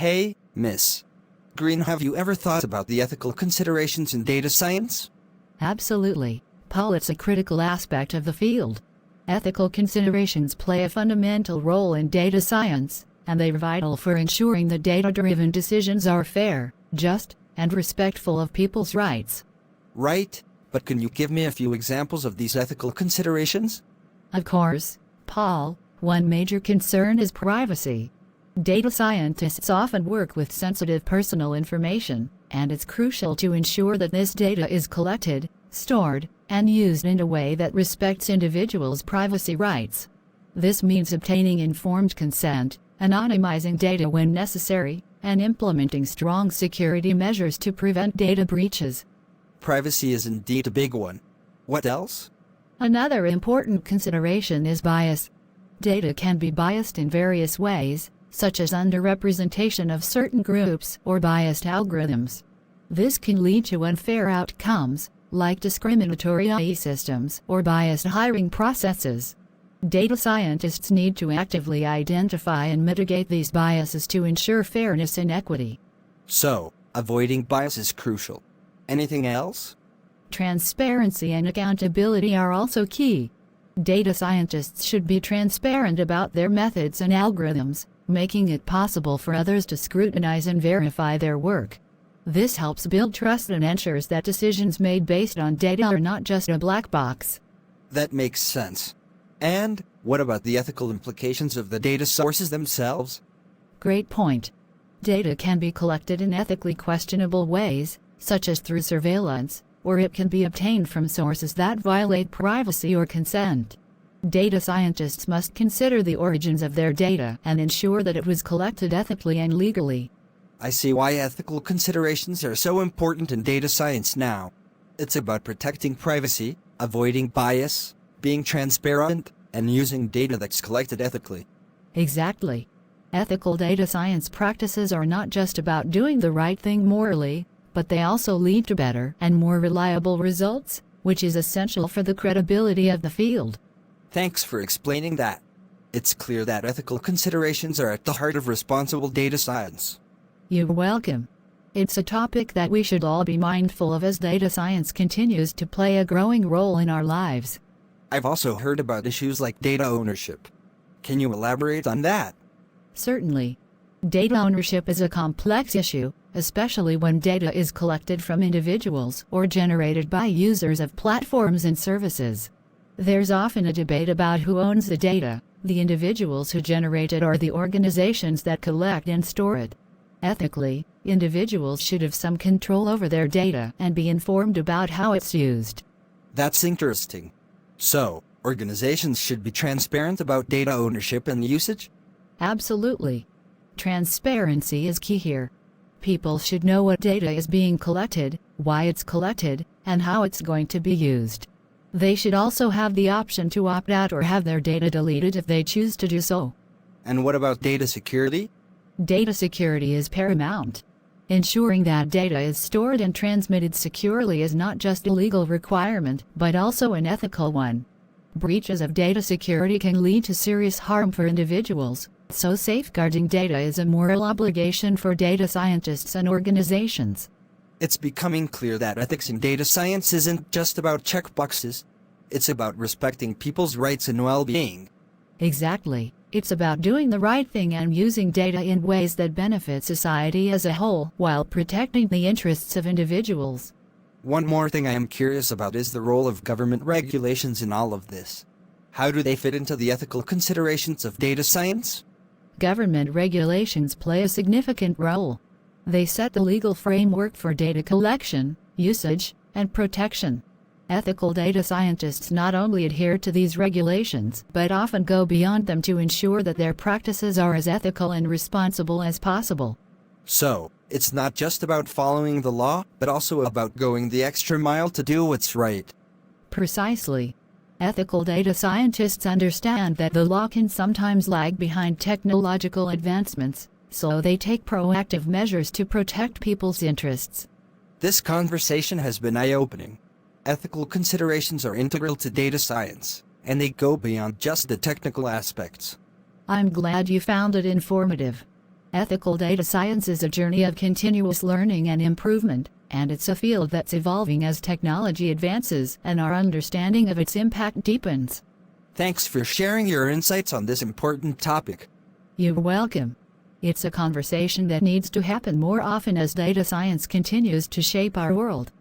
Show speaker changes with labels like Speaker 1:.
Speaker 1: Hey, Miss Green, have you ever thought about the ethical considerations in data science?
Speaker 2: Absolutely, Paul. It's a critical aspect of the field. Ethical considerations play a fundamental role in data science, and they're vital for ensuring that data-driven decisions are fair, just, and respectful of people's rights.
Speaker 1: Right, but can you give me a few examples of these ethical considerations?
Speaker 2: Of course, Paul. One major concern is privacy. Data scientists often work with sensitive personal information, and it's crucial to ensure that this data is collected, stored, and used in a way that respects individuals' privacy rights. This means obtaining informed consent, anonymizing data when necessary, and implementing strong security measures to prevent data breaches.
Speaker 1: Privacy is indeed a big one. What else?
Speaker 2: Another important consideration is bias. Data can be biased in various ways, such as underrepresentation of certain groups or biased algorithms. This can lead to unfair outcomes, like discriminatory AI systems or biased hiring processes. Data scientists need to actively identify and mitigate these biases to ensure fairness and equity.
Speaker 1: So, avoiding bias is crucial. Anything else?
Speaker 2: Transparency and accountability are also key. Data scientists should be transparent about their methods and algorithms, making it possible for others to scrutinize and verify their work. This helps build trust and ensures that decisions made based on data are not just a black box.
Speaker 1: That makes sense. And what about the ethical implications of the data sources themselves?
Speaker 2: Great point. Data can be collected in ethically questionable ways, such as through surveillance, or it can be obtained from sources that violate privacy or consent. Data scientists must consider the origins of their data and ensure that it was collected ethically and legally.
Speaker 1: I see why ethical considerations are so important in data science now. It's about protecting privacy, avoiding bias, being transparent, and using data that's collected ethically.
Speaker 2: Exactly. Ethical data science practices are not just about doing the right thing morally, but they also lead to better and more reliable results, which is essential for the credibility of the field.
Speaker 1: Thanks for explaining that. It's clear that ethical considerations are at the heart of responsible data science.
Speaker 2: You're welcome. It's a topic that we should all be mindful of as data science continues to play a growing role in our lives.
Speaker 1: I've also heard about issues like data ownership. Can you elaborate on that?
Speaker 2: Certainly. Data ownership is a complex issue, especially when data is collected from individuals or generated by users of platforms and services. There's often a debate about who owns the data, the individuals who generate it or the organizations that collect and store it. Ethically, individuals should have some control over their data and be informed about how it's used.
Speaker 1: That's interesting. So, organizations should be transparent about data ownership and usage?
Speaker 2: Absolutely. Transparency is key here. People should know what data is being collected, why it's collected, and how it's going to be used. They should also have the option to opt out or have their data deleted if they choose to do so.
Speaker 1: And what about data security?
Speaker 2: Data security is paramount. Ensuring that data is stored and transmitted securely is not just a legal requirement, but also an ethical one. Breaches of data security can lead to serious harm for individuals, so safeguarding data is a moral obligation for data scientists and organizations.
Speaker 1: It's becoming clear that ethics in data science isn't just about checkboxes. It's about respecting people's rights and well-being.
Speaker 2: Exactly. It's about doing the right thing and using data in ways that benefit society as a whole while protecting the interests of individuals.
Speaker 1: One more thing I am curious about is the role of government regulations in all of this. How do they fit into the ethical considerations of data science?
Speaker 2: Government regulations play a significant role. They set the legal framework for data collection, usage, and protection. Ethical data scientists not only adhere to these regulations, but often go beyond them to ensure that their practices are as ethical and responsible as possible.
Speaker 1: So, it's not just about following the law, but also about going the extra mile to do what's right.
Speaker 2: Precisely. Ethical data scientists understand that the law can sometimes lag behind technological advancements, so they take proactive measures to protect people's interests.
Speaker 1: This conversation has been eye-opening. Ethical considerations are integral to data science, and they go beyond just the technical aspects.
Speaker 2: I'm glad you found it informative. Ethical data science is a journey of continuous learning and improvement, and it's a field that's evolving as technology advances and our understanding of its impact deepens.
Speaker 1: Thanks for sharing your insights on this important topic.
Speaker 2: You're welcome. It's a conversation that needs to happen more often as data science continues to shape our world.